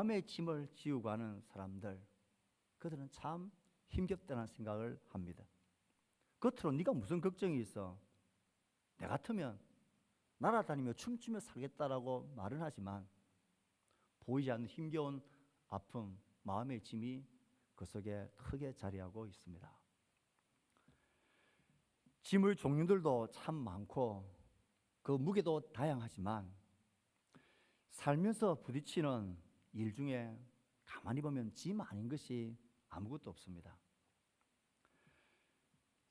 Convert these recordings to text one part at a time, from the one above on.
마음의 짐을 지우고 하는 사람들, 그들은 참 힘겹다는 생각을 합니다. 겉으로 네가 무슨 걱정이 있어? 내 같으면 날아다니며 춤추며 살겠다라고 말은 하지만 보이지 않는 힘겨운 아픔, 마음의 짐이 그 속에 크게 자리하고 있습니다. 짐의 종류들도 참 많고 그 무게도 다양하지만 살면서 부딪히는 일 중에 가만히 보면 짐 아닌 것이 아무것도 없습니다.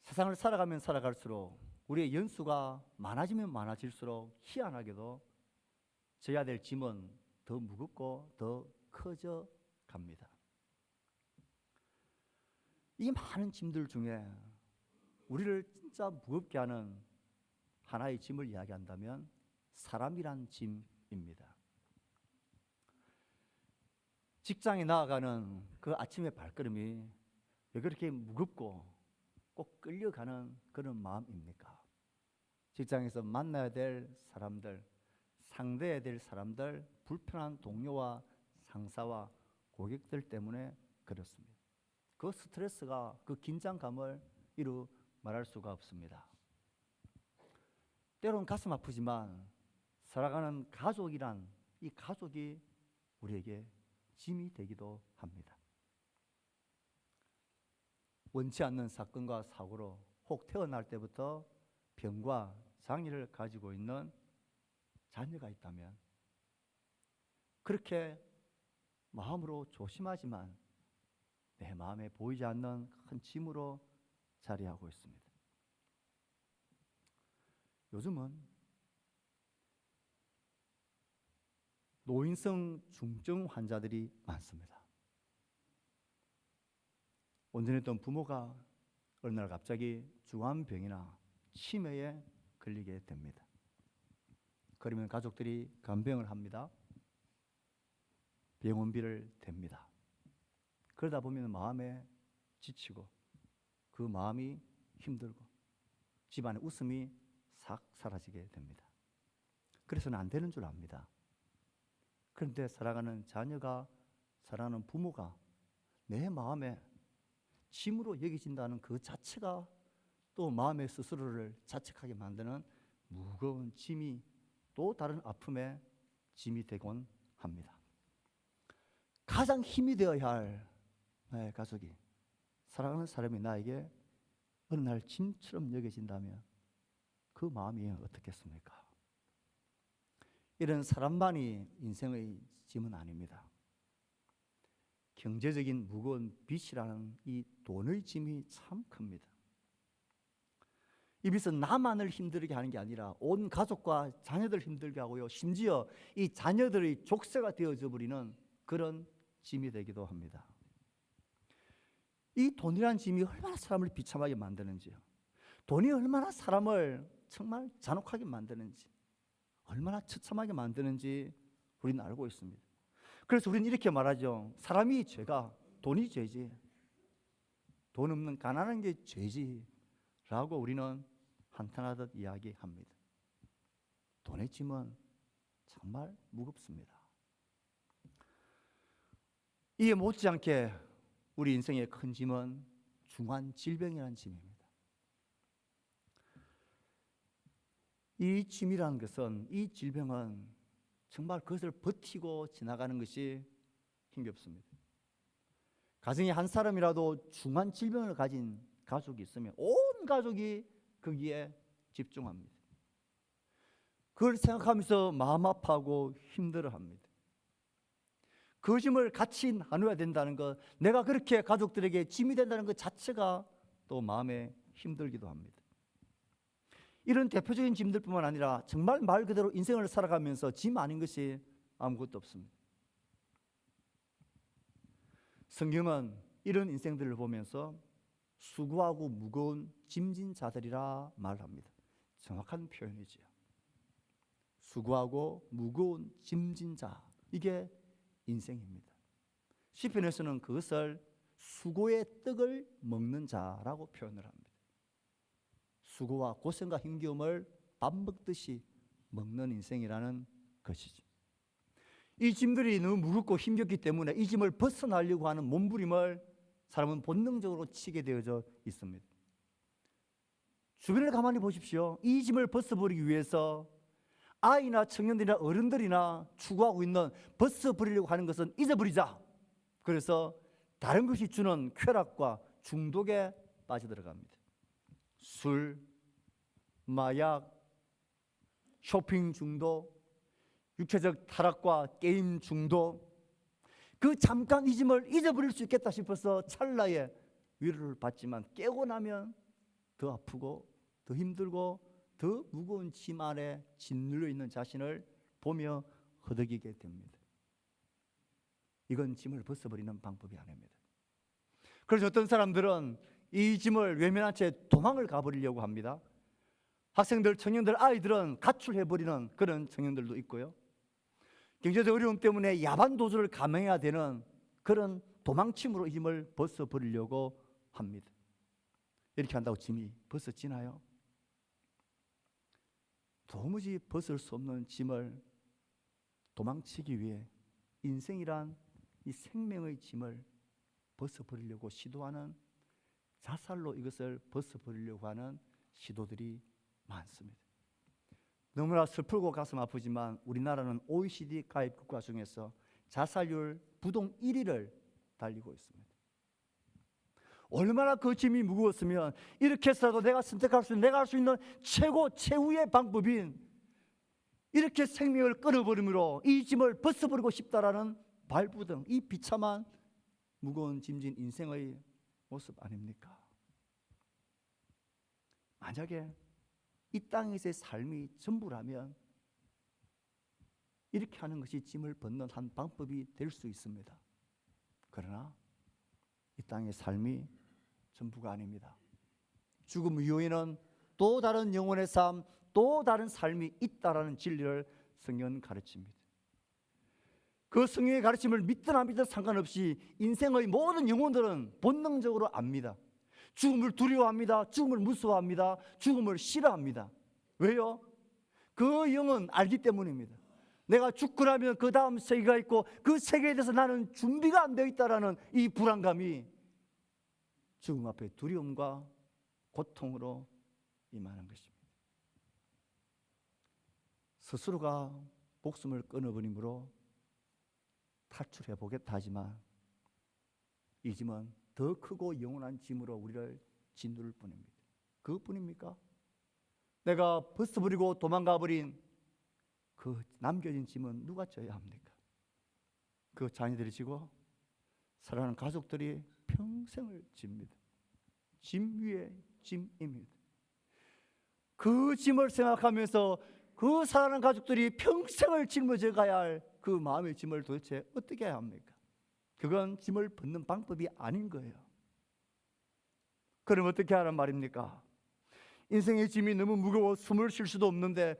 세상을 살아가면 살아갈수록 우리의 연수가 많아지면 많아질수록 희한하게도 져야 될 짐은 더 무겁고 더 커져 갑니다. 이 많은 짐들 중에 우리를 진짜 무겁게 하는 하나의 짐을 이야기한다면 사람이란 짐입니다. 직장에 나아가는 그 아침의 발걸음이 왜 그렇게 무겁고 꼭 끌려가는 그런 마음입니까? 직장에서 만나야 될 사람들, 상대해야 될 사람들, 불편한 동료와 상사와 고객들 때문에 그렇습니다. 그 스트레스가, 그 긴장감을 이루 말할 수가 없습니다. 때론 가슴 아프지만 살아가는 가족이란 이 가족이 우리에게 짐이 되기도 합니다. 원치 않는 사건과 사고로 혹 태어날 때부터 병과 장애를 가지고 있는 자녀가 있다면 그렇게 마음으로 조심하지만 내 마음에 보이지 않는 큰 짐으로 자리하고 있습니다. 요즘은 노인성 중증 환자들이 많습니다. 온전했던 부모가 어느 날 갑자기 중환병이나 치매에 걸리게 됩니다. 그러면 가족들이 간병을 합니다. 병원비를 댑니다. 그러다 보면 마음에 지치고 그 마음이 힘들고 집안의 웃음이 싹 사라지게 됩니다. 그래서는 안 되는 줄 압니다. 그런데 사랑하는 자녀가, 사랑하는 부모가 내 마음에 짐으로 여겨진다는 그 자체가 또 마음의 스스로를 자책하게 만드는 무거운 짐이 또 다른 아픔의 짐이 되곤 합니다. 가장 힘이 되어야 할 나의 가족이, 사랑하는 사람이 나에게 어느 날 짐처럼 여겨진다면 그 마음이 어떻겠습니까? 이런 사람만이 인생의 짐은 아닙니다. 경제적인 무거운 빚이라는 이 돈의 짐이 참 큽니다. 이 빚은 나만을 힘들게 하는 게 아니라 온 가족과 자녀들 힘들게 하고요, 심지어 이 자녀들의 족쇄가 되어져 버리는 그런 짐이 되기도 합니다. 이 돈이란 짐이 얼마나 사람을 비참하게 만드는지요, 돈이 얼마나 사람을 정말 잔혹하게 만드는지, 얼마나 처참하게 만드는지 우리는 알고 있습니다. 그래서 우리는 이렇게 말하죠. 사람이 죄가, 돈이 죄지, 돈 없는 가난한 게 죄지 라고 우리는 한탄하듯 이야기합니다. 돈의 짐은 정말 무겁습니다. 이에 못지않게 우리 인생의 큰 짐은 중한 질병이라는 짐입니다. 이 짐이라는 것은, 이 질병은 정말 그것을 버티고 지나가는 것이 힘겹습니다. 가정에 한 사람이라도 중한 질병을 가진 가족이 있으면 온 가족이 거기에 집중합니다. 그걸 생각하면서 마음 아파하고 힘들어합니다. 그 짐을 같이 나눠야 된다는 것, 내가 그렇게 가족들에게 짐이 된다는 것 자체가 또 마음에 힘들기도 합니다. 이런 대표적인 짐들뿐만 아니라 정말 말 그대로 인생을 살아가면서 짐 아닌 것이 아무것도 없습니다. 성경은 이런 인생들을 보면서 수고하고 무거운 짐진 자들이라 말합니다. 정확한 표현이지요. 수고하고 무거운 짐진 자, 이게 인생입니다. 시편에서는 그것을 수고의 떡을 먹는 자라고 표현을 합니다. 수고와 고생과 힘겨움을 밥 먹듯이 먹는 인생이라는 것이죠. 이 짐들이 너무 무겁고 힘겹기 때문에 이 짐을 벗어나려고 하는 몸부림을 사람은 본능적으로 치게 되어져 있습니다. 주변을 가만히 보십시오. 이 짐을 벗어버리기 위해서 아이나 청년들이나 어른들이나 추구하고 있는 벗어버리려고 하는 것은 잊어버리자. 그래서 다른 것이 주는 쾌락과 중독에 빠져들어갑니다. 술, 마약, 쇼핑 중독, 육체적 타락과 게임 중독, 그 잠깐 이 짐을 잊어버릴 수 있겠다 싶어서 찰나에 위로를 받지만 깨고 나면 더 아프고 더 힘들고 더 무거운 짐 아래 짓눌려 있는 자신을 보며 허덕이게 됩니다. 이건 짐을 벗어버리는 방법이 아닙니다. 그래서 어떤 사람들은 이 짐을 외면한 채 도망을 가버리려고 합니다. 학생들, 청년들, 아이들은 가출해버리는 그런 청년들도 있고요. 경제적 어려움 때문에 야반 도주를 감행해야 되는 그런 도망침으로 이 짐을 벗어버리려고 합니다. 이렇게 한다고 짐이 벗어지나요? 도무지 벗을 수 없는 짐을 도망치기 위해 인생이란 이 생명의 짐을 벗어버리려고 시도하는, 자살로 이것을 벗어버리려고 하는 시도들이 많습니다. 너무나 슬프고 가슴 아프지만 우리나라는 OECD 가입 국가 중에서 자살률 부동 1위를 달리고 있습니다. 얼마나 그 짐이 무거웠으면 이렇게 해서라도 내가 선택할 수 있는, 내가 할 수 있는 최후의 방법인 이렇게 생명을 끊어버림으로 이 짐을 벗어버리고 싶다라는 발부등, 이 비참한 무거운 짐진 인생의 모습 아닙니까? 만약에 이 땅에서의 삶이 전부라면 이렇게 하는 것이 짐을 벗는 한 방법이 될 수 있습니다. 그러나 이 땅의 삶이 전부가 아닙니다. 죽음 이후에는 또 다른 영혼의 삶, 또 다른 삶이 있다라는 진리를 성경은 가르칩니다. 그 성경의 가르침을 믿든 안 믿든 상관없이 인생의 모든 영혼들은 본능적으로 압니다. 죽음을 두려워합니다. 죽음을 무서워합니다. 죽음을 싫어합니다. 왜요? 그 영은 알기 때문입니다. 내가 죽고 나면 그 다음 세계가 있고 그 세계에 대해서 나는 준비가 안 되어 있다라는 이 불안감이 죽음 앞에 두려움과 고통으로 임하는 것입니다. 스스로가 목숨을 끊어버림으로 탈출해 보겠다 하지만 이 짐은 더 크고 영원한 짐으로 우리를 짓누를 뿐입니다. 그것뿐입니까? 내가 벗어버리고 도망가버린 그 남겨진 짐은 누가 져야 합니까? 그 자녀들이 지고 사랑하는 가족들이 평생을 집니다. 짐 위에 짐입니다. 그 짐을 생각하면서 그 사랑하는 가족들이 평생을 짊어져 가야 할 그 마음의 짐을 도대체 어떻게 해야 합니까? 그건 짐을 벗는 방법이 아닌 거예요. 그럼 어떻게 하란 말입니까? 인생의 짐이 너무 무거워 숨을 쉴 수도 없는데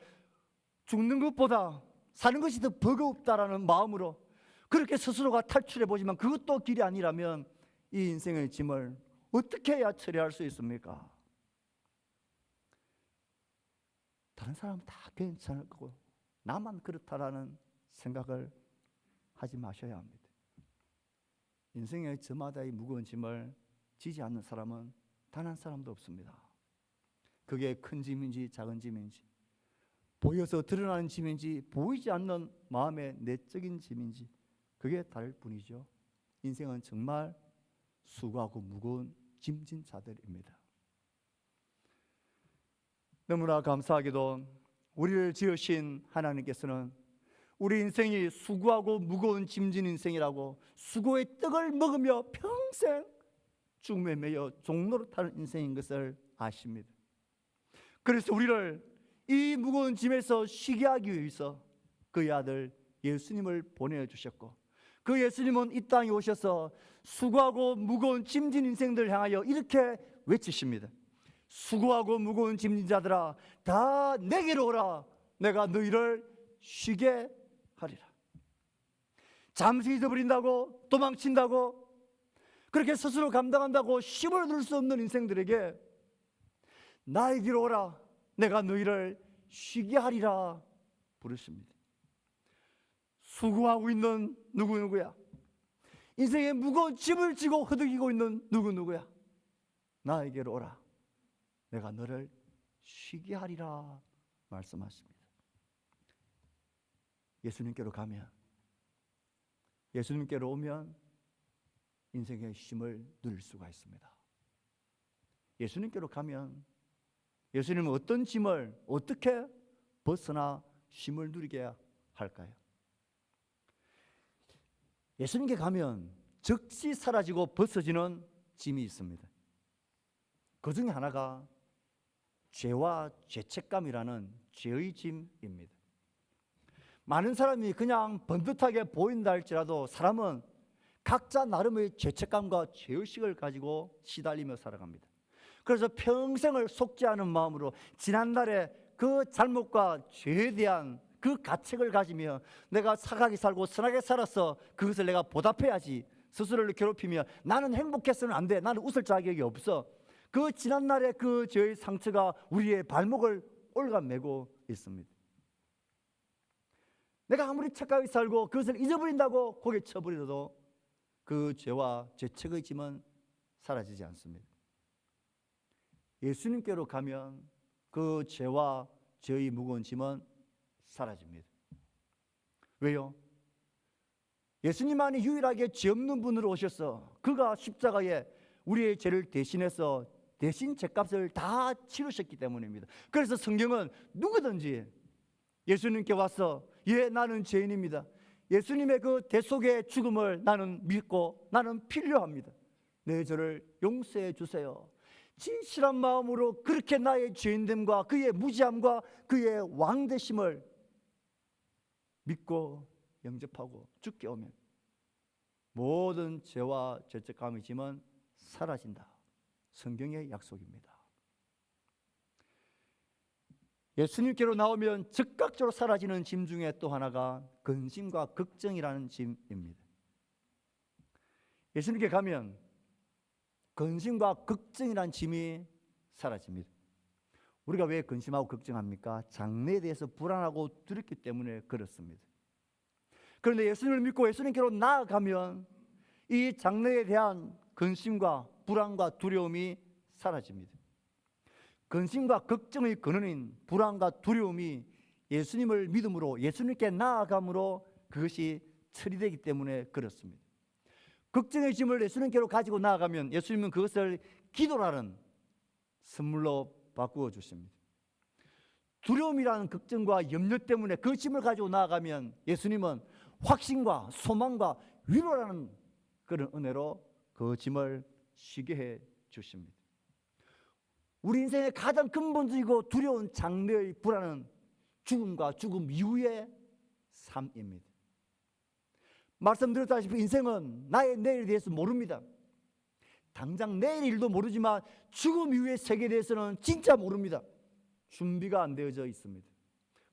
죽는 것보다 사는 것이 더 버겁다라는 마음으로 그렇게 스스로가 탈출해 보지만 그것도 길이 아니라면 이 인생의 짐을 어떻게 해야 처리할 수 있습니까? 다른 사람은 다 괜찮을 거고 나만 그렇다라는 생각을 하지 마셔야 합니다. 인생의 저마다의 무거운 짐을 지지 않는 사람은 단 한 사람도 없습니다. 그게 큰 짐인지 작은 짐인지, 보여서 드러나는 짐인지 보이지 않는 마음의 내적인 짐인지 그게 다를 뿐이죠. 인생은 정말 수고하고 무거운 짐진 자들입니다. 너무나 감사하게도 우리를 지으신 하나님께서는 우리 인생이 수고하고 무거운 짐진 인생이라고 수고의 떡을 먹으며 평생 죽음에 매여 종로로 타는 인생인 것을 아십니다. 그래서 우리를 이 무거운 짐에서 쉬게 하기 위해서 그의 아들 예수님을 보내주셨고 그 예수님은 이 땅에 오셔서 수고하고 무거운 짐진 인생들 향하여 이렇게 외치십니다. 수고하고 무거운 짐진 자들아 다 내게로 오라. 내가 너희를 쉬게 하리라. 잠시 잊어버린다고 도망친다고 그렇게 스스로 감당한다고 힘을 둘 수 없는 인생들에게 나에게로 오라. 내가 너희를 쉬게 하리라 부르십니다. 수고하고 있는 누구누구야. 인생의 무거운 짐을 지고 허덕이고 있는 누구누구야. 나에게로 오라. 내가 너를 쉬게 하리라 말씀하십니다. 예수님께로 가면, 예수님께로 오면 인생의 쉼을 누릴 수가 있습니다. 예수님께로 가면 예수님은 어떤 짐을 어떻게 벗어나 쉼을 누리게 할까요? 예수님께 가면 즉시 사라지고 벗어지는 짐이 있습니다. 그 중에 하나가 죄와 죄책감이라는 죄의 짐입니다. 많은 사람이 그냥 번듯하게 보인다 할지라도 사람은 각자 나름의 죄책감과 죄의식을 가지고 시달리며 살아갑니다. 그래서 평생을 속지 않은 마음으로 지난날의 그 잘못과 죄에 대한 그 가책을 가지며 내가 착하게 살고 선하게 살아서 그것을 내가 보답해야지, 스스로를 괴롭히며 나는 행복해서는 안 돼, 나는 웃을 자격이 없어, 그 지난날의 그 죄의 상처가 우리의 발목을 올가매고 있습니다. 내가 아무리 착하게 살고 그것을 잊어버린다고 고개 쳐버려도 그 죄와 죄책의 짐은 사라지지 않습니다. 예수님께로 가면 그 죄와 죄의 무거운 짐은 사라집니다. 왜요? 예수님만이 유일하게 죄 없는 분으로 오셔서 그가 십자가에 우리의 죄를 대신해서 대신 죄값을 다 치르셨기 때문입니다. 그래서 성경은 누구든지 예수님께 와서 예, 나는 죄인입니다, 예수님의 그 대속의 죽음을 나는 믿고 나는 필요합니다, 내 죄를 용서해 주세요, 진실한 마음으로 그렇게 나의 죄인됨과 그의 무지함과 그의 왕되심을 믿고 영접하고 죽게 오면 모든 죄와 죄책감의 짐은 사라진다. 성경의 약속입니다. 예수님께로 나오면 즉각적으로 사라지는 짐 중에 또 하나가 근심과 걱정이라는 짐입니다. 예수님께 가면 근심과 걱정이라는 짐이 사라집니다. 우리가 왜 근심하고 걱정합니까? 장래에 대해서 불안하고 두렵기 때문에 그렇습니다. 그런데 예수님을 믿고 예수님께로 나아가면 이 장래에 대한 근심과 불안과 두려움이 사라집니다. 근심과 걱정의 근원인 불안과 두려움이 예수님을 믿음으로 예수님께 나아감으로 그것이 처리되기 때문에 그렇습니다. 걱정의 짐을 예수님께로 가지고 나아가면 예수님은 그것을 기도라는 선물로 바꾸어 주십니다. 두려움이라는 걱정과 염려 때문에 그 짐을 가지고 나아가면 예수님은 확신과 소망과 위로라는 그런 은혜로 그 짐을 쉬게 해 주십니다. 우리 인생의 가장 근본적이고 두려운 장래의 불안은 죽음과 죽음 이후의 삶입니다. 말씀드렸다시피 인생은 나의 내일에 대해서 모릅니다. 당장 내일 일도 모르지만 죽음 이후의 세계에 대해서는 진짜 모릅니다. 준비가 안 되어져 있습니다.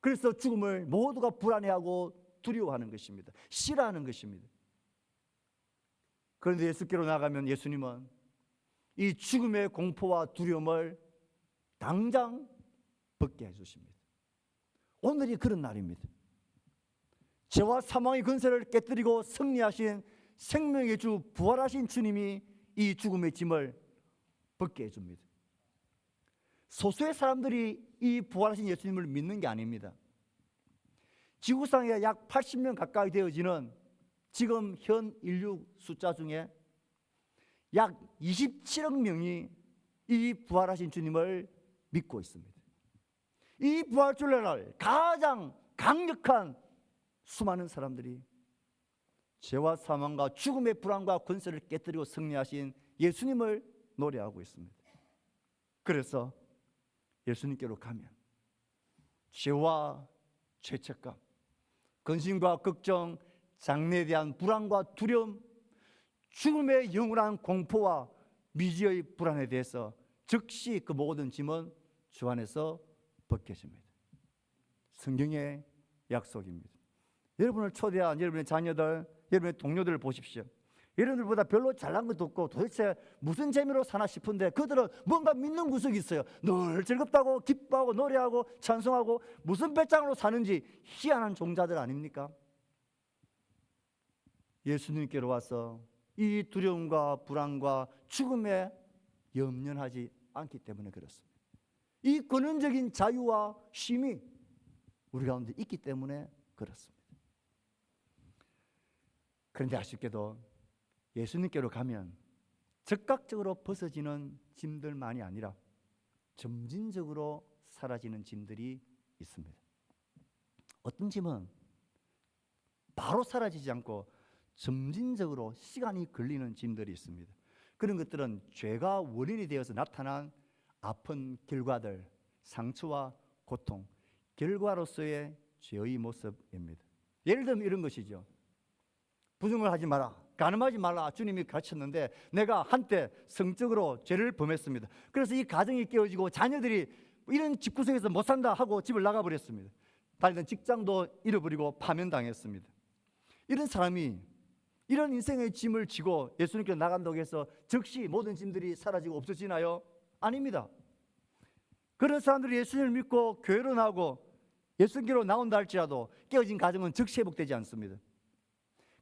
그래서 죽음을 모두가 불안해하고 두려워하는 것입니다. 싫어하는 것입니다. 그런데 예수께로 나가면 예수님은 이 죽음의 공포와 두려움을 당장 벗게 해주십니다. 오늘이 그런 날입니다. 죄와 사망의 권세를 깨뜨리고 승리하신 생명의 주 부활하신 주님이 이 죽음의 짐을 벗게 해줍니다. 소수의 사람들이 이 부활하신 예수님을 믿는 게 아닙니다. 지구상에 약 80명 가까이 되어지는 지금 현 인류 숫자 중에 약 27억 명이 이 부활하신 주님을 믿고 있습니다. 이 부활주일날 가장 강력한 수많은 사람들이 죄와 사망과 죽음의 불안과 권세를 깨뜨리고 승리하신 예수님을 노래하고 있습니다. 그래서 예수님께로 가면 죄와 죄책감, 근심과 걱정, 장래에 대한 불안과 두려움, 죽음의 영원한 공포와 미지의 불안에 대해서 즉시 그 모든 짐은 주 안에서 벗겨집니다. 성경의 약속입니다. 여러분을 초대한 여러분의 자녀들, 여러분의 동료들을 보십시오. 여러분들보다 별로 잘난 것도 없고 도대체 무슨 재미로 사나 싶은데 그들은 뭔가 믿는 구석이 있어요. 늘 즐겁다고 기뻐하고 노래하고 찬송하고 무슨 배짱으로 사는지 희한한 종자들 아닙니까? 예수님께로 와서 이 두려움과 불안과 죽음에 염려하지 않기 때문에 그렇습니다. 이 근원적인 자유와 쉼이 우리 가운데 있기 때문에 그렇습니다. 그런데 아쉽게도 예수님께로 가면 즉각적으로 벗어지는 짐들만이 아니라 점진적으로 사라지는 짐들이 있습니다. 어떤 짐은 바로 사라지지 않고 점진적으로 시간이 걸리는 짐들이 있습니다. 그런 것들은 죄가 원인이 되어서 나타난 아픈 결과들, 상처와 고통, 결과로서의 죄의 모습입니다. 예를 들면 이런 것이죠. 부정을 하지 마라, 간음하지 말라 주님이 가르쳤는데 내가 한때 성적으로 죄를 범했습니다. 그래서 이 가정이 깨어지고 자녀들이 이런 집구석에서 못 산다 하고 집을 나가버렸습니다. 다니던 직장도 잃어버리고 파면당했습니다. 이런 사람이 이런 인생의 짐을 지고 예수님께 나간다고 해서 즉시 모든 짐들이 사라지고 없어지나요? 아닙니다. 그런 사람들이 예수님을 믿고 교회로 나오고 예수님께로 나온다 할지라도 깨어진 가정은 즉시 회복되지 않습니다.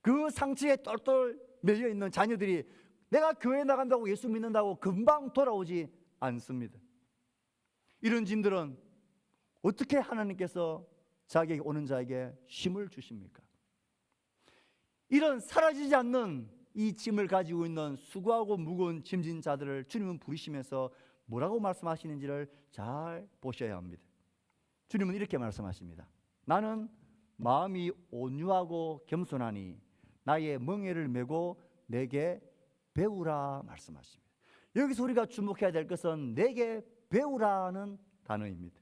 그 상처에 똘똘 매여있는 자녀들이 내가 교회 나간다고 예수 믿는다고 금방 돌아오지 않습니다. 이런 짐들은 어떻게 하나님께서 자기에게 오는 자에게 힘을 주십니까? 이런 사라지지 않는 이 짐을 가지고 있는 수고하고 무거운 짐진 자들을 주님은 부르시면서 뭐라고 말씀하시는지를 잘 보셔야 합니다. 주님은 이렇게 말씀하십니다. 나는 마음이 온유하고 겸손하니 나의 멍에를 메고 내게 배우라 말씀하십니다. 여기서 우리가 주목해야 될 것은 내게 배우라는 단어입니다.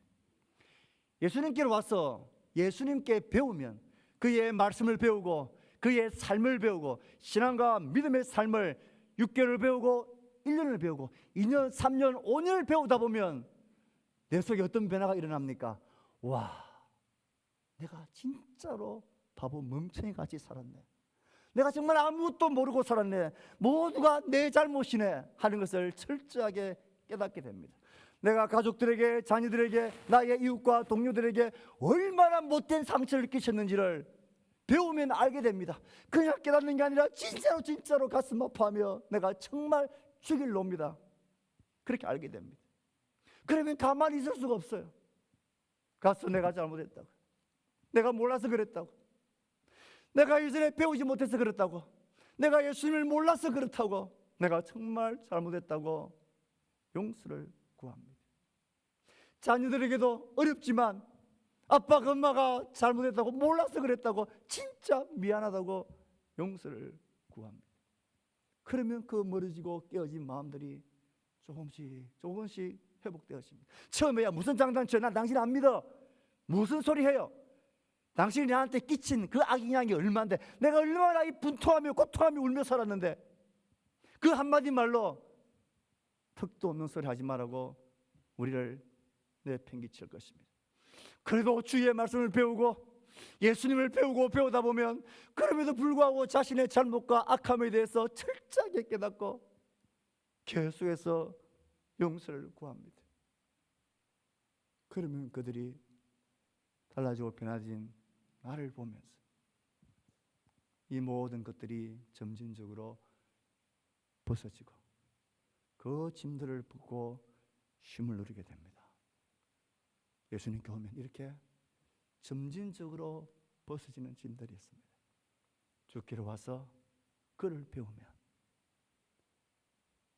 예수님께로 와서 예수님께 배우면 그의 말씀을 배우고 그의 삶을 배우고 신앙과 믿음의 삶을 6개월을 배우고 1년을 배우고 2년, 3년, 5년을 배우다 보면 내 속에 어떤 변화가 일어납니까? 와, 내가 진짜로 바보 멍청이 같이 살았네. 내가 정말 아무것도 모르고 살았네. 모두가 내 잘못이네 하는 것을 철저하게 깨닫게 됩니다. 내가 가족들에게, 자녀들에게, 나의 이웃과 동료들에게 얼마나 못된 상처를 끼쳤는지를 배우면 알게 됩니다. 그냥 깨닫는 게 아니라 진짜로 가슴 아파하며 내가 정말 죽일 놈이다. 그렇게 알게 됩니다. 그러면 가만히 있을 수가 없어요. 가서 내가 잘못했다고, 내가 몰라서 그랬다고, 내가 이전에 배우지 못해서 그렇다고, 내가 예수님을 몰라서 그렇다고, 내가 정말 잘못했다고 용서를 구합니다. 자녀들에게도 어렵지만 아빠가 엄마가 잘못했다고, 몰라서 그랬다고, 진짜 미안하다고 용서를 구합니다. 그러면 그 멀어지고 깨어진 마음들이 조금씩 회복되었습니다. 처음에야 무슨 장난쳐, 난 당신 안 믿어, 무슨 소리 해요, 당신이 나한테 끼친 그 악영향이 얼마인데, 내가 얼마나 이 분통하며 고통하며 울며 살았는데, 그 한마디 말로 턱도 없는 소리 하지 말라고 우리를 내팽개칠 것입니다. 그래도 주의 말씀을 배우고 예수님을 배우다 보면 그럼에도 불구하고 자신의 잘못과 악함에 대해서 철저하게 깨닫고 계속해서 용서를 구합니다. 그러면 그들이 달라지고 변화진 나를 보면서 이 모든 것들이 점진적으로 벗어지고 그 짐들을 벗고 쉼을 누리게 됩니다. 예수님께 오면 이렇게 점진적으로 벗어지는 짐들이 있습니다. 주께로 와서 그를 배우면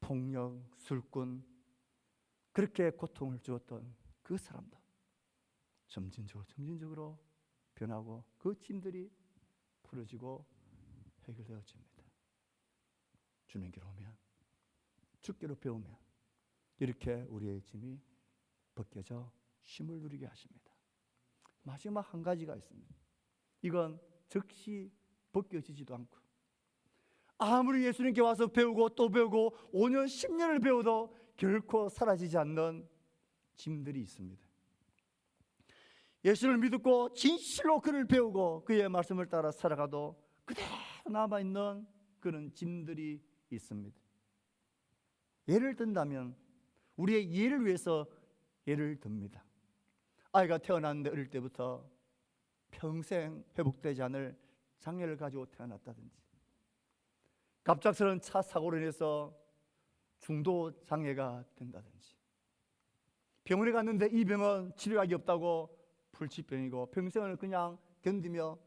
폭력, 술꾼, 그렇게 고통을 주었던 그 사람도 점진적으로 변하고 그 짐들이 풀어지고 해결되어집니다. 주님께로 오면, 주께로 배우면 이렇게 우리의 짐이 벗겨져 쉼을 누리게 하십니다. 마지막 한 가지가 있습니다. 이건 즉시 벗겨지지도 않고 아무리 예수님께 와서 배우고 또 배우고 5년, 10년을 배워도 결코 사라지지 않는 짐들이 있습니다. 예수를 믿고 진실로 그를 배우고 그의 말씀을 따라 살아가도 그대로 남아있는 그런 짐들이 있습니다. 예를 든다면 우리의 예를 위해서 예를 듭니다. 아이가 태어났는데 어릴 때부터 평생 회복되지 않을 장애를 가지고 태어났다든지, 갑작스러운 차 사고로 인해서 중도 장애가 된다든지, 병원에 갔는데 이 병은 치료약이 없다고 불치병이고 평생을 그냥 견디며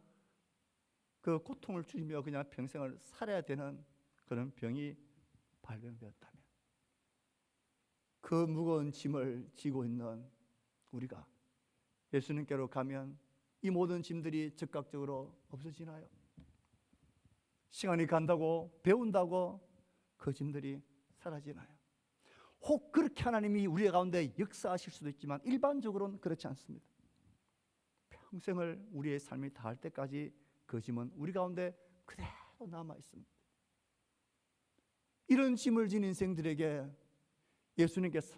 그 고통을 줄이며 그냥 평생을 살아야 되는 그런 병이 발병되었다면, 그 무거운 짐을 지고 있는 우리가 예수님께로 가면 이 모든 짐들이 즉각적으로 없어지나요? 시간이 간다고, 배운다고 그 짐들이 사라지나요? 혹 그렇게 하나님이 우리 가운데 역사하실 수도 있지만 일반적으로는 그렇지 않습니다. 평생을 우리의 삶이 다할 때까지 그 짐은 우리 가운데 그대로 남아 있습니다. 이런 짐을 진 인생들에게 예수님께서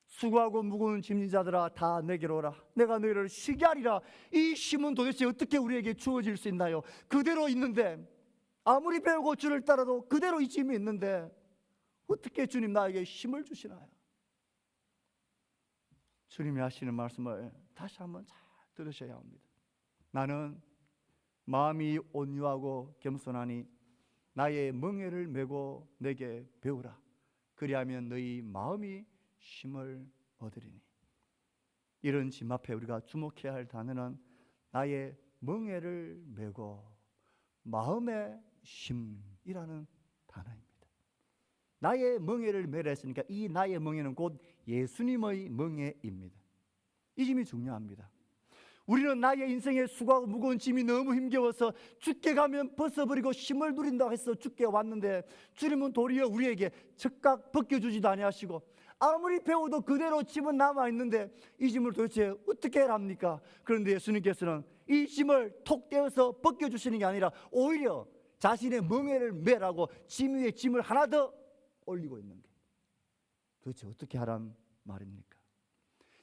수고하고 무거운 짐진 자들아 다 내게로 오라, 내가 너희를 쉬게 하리라. 이 힘은 도대체 어떻게 우리에게 주어질 수 있나요? 그대로 있는데, 아무리 배우고 주를 따라도 그대로 이 짐이 있는데 어떻게 주님 나에게 힘을 주시나요? 주님이 하시는 말씀을 다시 한번 잘 들으셔야 합니다. 나는 마음이 온유하고 겸손하니 나의 멍에를 메고 내게 배우라. 그리하면 너희 마음이 쉼을 얻으리니. 이런 짐 앞에 우리가 주목해야 할 단어는 나의 멍에를 메고 마음의 쉼이라는 단어입니다. 나의 멍에를 메라 했으니까 이 나의 멍에는 곧 예수님의 멍에입니다. 이 짐이 중요합니다. 우리는 나의 인생에 수고하고 무거운 짐이 너무 힘겨워서 죽게 가면 벗어버리고 힘을 누린다고 해서 죽게 왔는데, 주님은 도리어 우리에게 즉각 벗겨주지도 아니하시고 아무리 배워도 그대로 짐은 남아있는데 이 짐을 도대체 어떻게 해야 합니까? 그런데 예수님께서는 이 짐을 톡 떼어서 벗겨주시는 게 아니라 오히려 자신의 멍에를 메라고 짐 위에 짐을 하나 더 올리고 있는 게, 도대체 어떻게 하란 말입니까?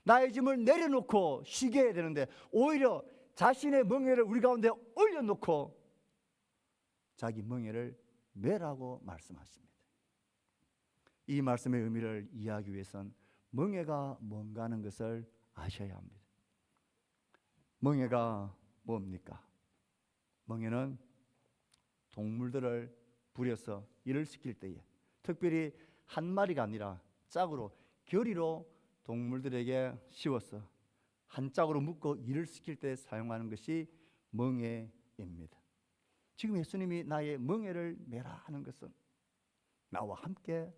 나의 짐을 내려놓고 쉬게 해야 되는데 오히려 자신의 멍에를 우리 가운데 올려놓고 자기 멍에를 메라고 말씀하십니다. 이 말씀의 의미를 이해하기 위해선 멍에가 뭔가 하는 것을 아셔야 합니다. 멍에가 뭡니까? 멍에는 동물들을 부려서 일을 시킬 때에, 특별히 한 마리가 아니라 짝으로 결의로 동물들에게 씌워서 한 짝으로 묶어 일을 시킬 때 사용하는 것이 멍에입니다. 지금 예수님이 나의 멍에를 메라 하는 것은 나와 함께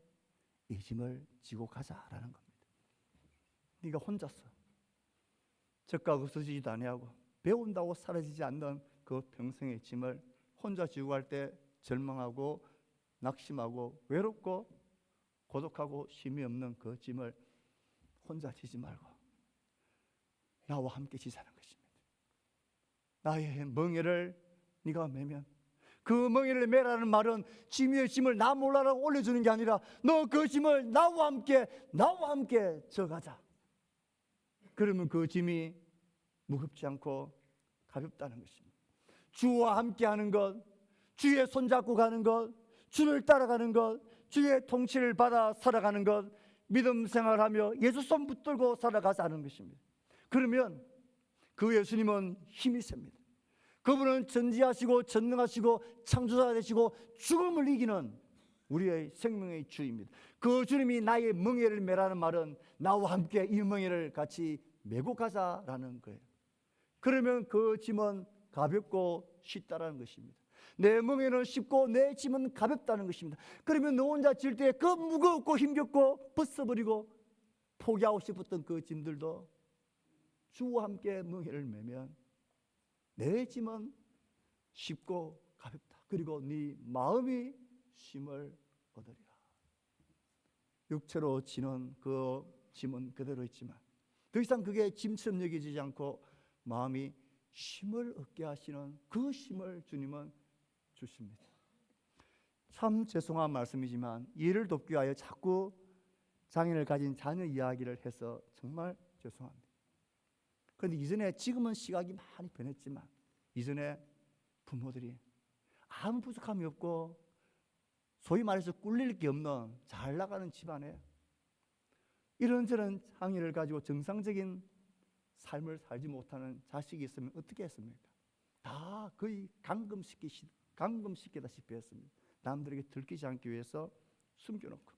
이 짐을 지고 가자라는 겁니다. 네가 혼자서 적각 없어지지도 아니하고 배운다고 사라지지 않는 그 평생의 짐을 혼자 지고 갈 때 절망하고 낙심하고 외롭고 고독하고 쉼이 없는 그 짐을 혼자 지지 말고 나와 함께 지자는 것입니다. 나의 멍에를 네가 메면, 그 멍에를 메라는 말은 짐 위에 짐을 나 몰라라고 올려주는 게 아니라 너 그 짐을 나와 함께 져가자. 그러면 그 짐이 무겁지 않고 가볍다는 것입니다. 주와 함께 하는 것, 주의 손잡고 가는 것, 주를 따라가는 것, 주의 통치를 받아 살아가는 것, 믿음 생활하며 예수 손 붙들고 살아가자는 것입니다. 그러면 그 예수님은 힘이 셉니다. 그분은 전지하시고 전능하시고 창조자 되시고 죽음을 이기는 우리의 생명의 주입니다. 그 주님이 나의 멍에를 메라는 말은 나와 함께 이 멍에를 같이 메고 가자라는 거예요. 그러면 그 짐은 가볍고 쉽다라는 것입니다. 내 멍에는 쉽고 내 짐은 가볍다는 것입니다. 그러면 너 혼자 질 때 그 무겁고 힘겹고 벗어버리고 포기하고 싶었던 그 짐들도 주와 함께 멍에를 메면 내 짐은 쉽고 가볍다. 그리고 네 마음이 쉼을 얻으리라. 육체로 지는 그 짐은 그대로 있지만 더 이상 그게 짐처럼 여겨지지 않고 마음이 쉼을 얻게 하시는 그 쉼을 주님은 주십니다. 참 죄송한 말씀이지만 이를 돕기 위하여 자꾸 장애를 가진 자녀 이야기를 해서 정말 죄송합니다. 그런데 이전에, 지금은 시각이 많이 변했지만 이전에 부모들이 아무 부족함이 없고 소위 말해서 꿀릴 게 없는 잘 나가는 집안에 이런저런 장애를 가지고 정상적인 삶을 살지 못하는 자식이 있으면 어떻게 했습니까? 다 거의 감금시키다시피 했습니다. 남들에게 들키지 않기 위해서 숨겨놓고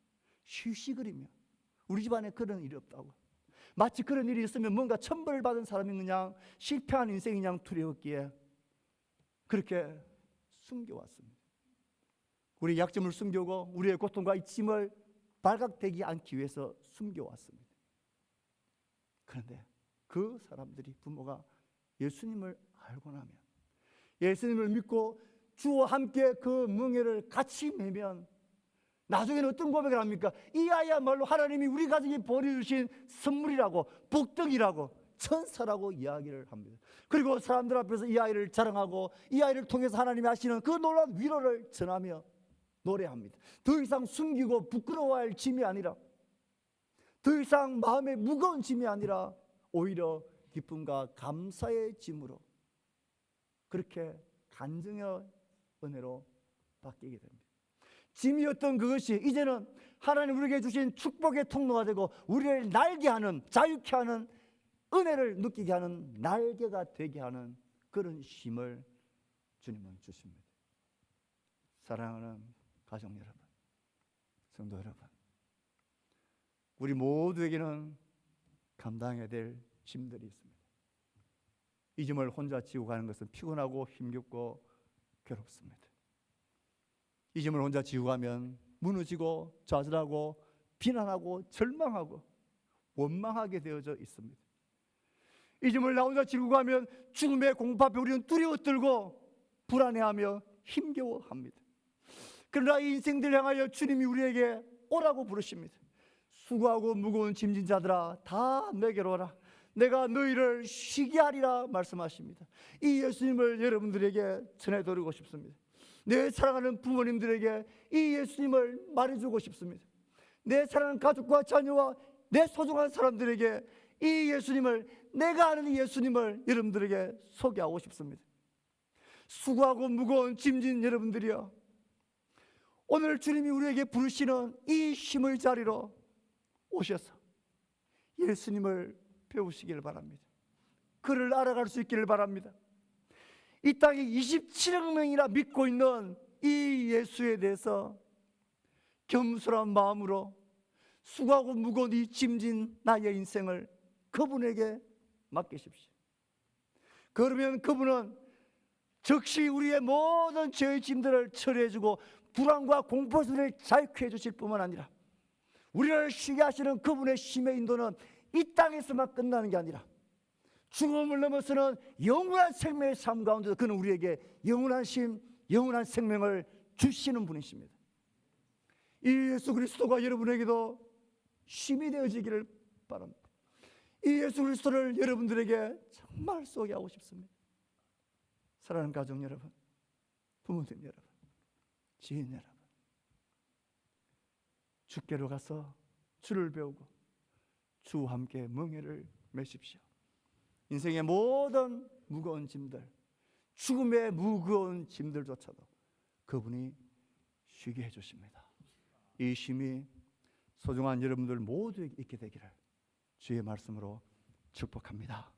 쉬쉬거리며 우리 집안에 그런 일이 없다고, 마치 그런 일이 있으면 뭔가 천벌을 받은 사람인 양, 실패한 인생인 양 두려웠기에 그렇게 숨겨왔습니다. 우리의 약점을 숨기고 우리의 고통과 이 짐을 발각되지 않기 위해서 숨겨왔습니다. 그런데 그 사람들이, 부모가 예수님을 알고 나면, 예수님을 믿고 주와 함께 그 멍에를 같이 매면 나중에는 어떤 고백을 합니까? 이 아이야말로 하나님이 우리 가정에 보내주신 선물이라고, 복덕이라고, 천사라고 이야기를 합니다. 그리고 사람들 앞에서 이 아이를 자랑하고 이 아이를 통해서 하나님이 하시는 그 놀라운 위로를 전하며 노래합니다. 더 이상 숨기고 부끄러워할 짐이 아니라, 더 이상 마음에 무거운 짐이 아니라 오히려 기쁨과 감사의 짐으로, 그렇게 간증의 은혜로 바뀌게 됩니다. 짐이었던 그것이 이제는 하나님 우리에게 주신 축복의 통로가 되고 우리를 날게 하는, 자유케 하는, 은혜를 느끼게 하는 날개가 되게 하는 그런 힘을 주님은 주십니다. 사랑하는 가족 여러분, 성도 여러분, 우리 모두에게는 감당해야 될 짐들이 있습니다. 이 짐을 혼자 지고 가는 것은 피곤하고 힘겹고 괴롭습니다. 이 짐을 혼자 지고 가면 무너지고 좌절하고 비난하고 절망하고 원망하게 되어져 있습니다. 이 짐을 나 혼자 지고 가면 죽음의 공포 앞에 우리는 두려워 떨고 불안해하며 힘겨워합니다. 그러나 이 인생들 향하여 주님이 우리에게 오라고 부르십니다. 수고하고 무거운 짐진 자들아 다 내게로 오라, 내가 너희를 쉬게 하리라 말씀하십니다. 이 예수님을 여러분들에게 전해드리고 싶습니다. 내 사랑하는 부모님들에게 이 예수님을 말해주고 싶습니다. 내 사랑하는 가족과 자녀와 내 소중한 사람들에게 이 예수님을, 내가 아는 이 예수님을 여러분들에게 소개하고 싶습니다. 수고하고 무거운 짐진 여러분들이여, 오늘 주님이 우리에게 부르시는 이 힘의 자리로 오셔서 예수님을 배우시길 바랍니다. 그를 알아갈 수 있기를 바랍니다. 이 땅에 27억 명이나 믿고 있는 이 예수에 대해서 겸손한 마음으로 수고하고 무거운 이 짐진 나의 인생을 그분에게 맡기십시오. 그러면 그분은 즉시 우리의 모든 죄의 짐들을 처리해주고 불안과 공포에서 우리를 자유케 해주실 뿐만 아니라, 우리를 쉬게 하시는 그분의 힘의 인도는 이 땅에서만 끝나는 게 아니라 죽음을 넘어서는 영원한 생명의 삶 가운데서 그는 우리에게 영원한 심, 영원한 생명을 주시는 분이십니다. 이 예수 그리스도가 여러분에게도 힘이 되어지기를 바랍니다. 이 예수 그리스도를 여러분들에게 정말 소개하고 싶습니다. 사랑하는 가족 여러분, 부모님 여러분, 지인 여러분, 주께로 가서 주를 배우고 주와 함께 멍에를 매십시오. 인생의 모든 무거운 짐들, 죽음의 무거운 짐들조차도 그분이 쉬게 해주십니다. 이 힘이 소중한 여러분들 모두에게 있게 되기를 주의 말씀으로 축복합니다.